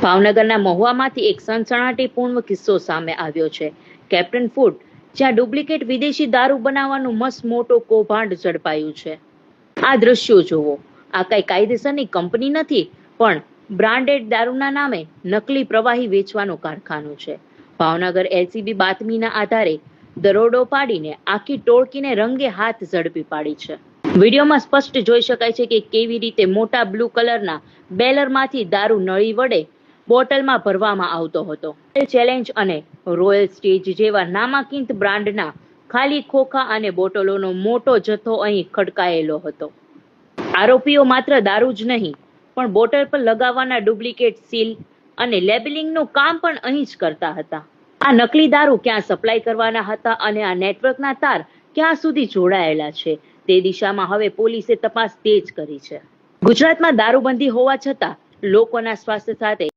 ભાવનગરના મહુવામાંથી એક સનસનાટીપૂર્ણ કિસ્સો સામે આવ્યો છે. કેપ્ટન ફૂડ, જ્યાં ડુપ્લિકેટ વિદેશી દારૂ બનાવવાનું મસ્ત મોટો કૌભાંડ ઝડપાયું છે. આ દ્રશ્યો જુઓ. આ કઈ કાયદેસરની કંપની નથી, પણ બ્રાન્ડેડ દારૂના નામે નકલી પ્રવાહી વેચવાનું કારખાનું છે. ભાવનગર એલસીબી બાતમીના આધારે દરોડો પાડીને આખી ટોળકીને રંગે હાથ ઝડપી પાડી છે. વિડીયોમાં સ્પષ્ટ જોઈ શકાય છે કે કેવી રીતે મોટા બ્લુ કલરના બેલરમાંથી દારૂ નળી વડે બોટલમાં ભરવામાં આવતો હતો. ચેલેન્જ અને રોયલ સ્ટેજ જેવા નામાંકિત બ્રાન્ડના ખાલી ખોખા અને બોટલોનો મોટો જથ્થો અહીં ખડકાયેલો હતો. આરોપીઓ માત્ર દારૂ જ નહીં, પણ બોટલ પર લગાવવાના ડુપ્લિકેટ સીલ અને લેબલિંગનું કામ પણ અહીં જ કરતા હતા. આ નકલી દારૂ ક્યાં સપ્લાય કરવાના હતા અને આ નેટવર્કના તાર ક્યાં સુધી જોડાયેલા છે, તે દિશામાં હવે પોલીસે તપાસ તેજ કરી છે. ગુજરાતમાં દારૂબંધી હોવા છતાં લોકોના સ્વાસ્થ્ય સાથે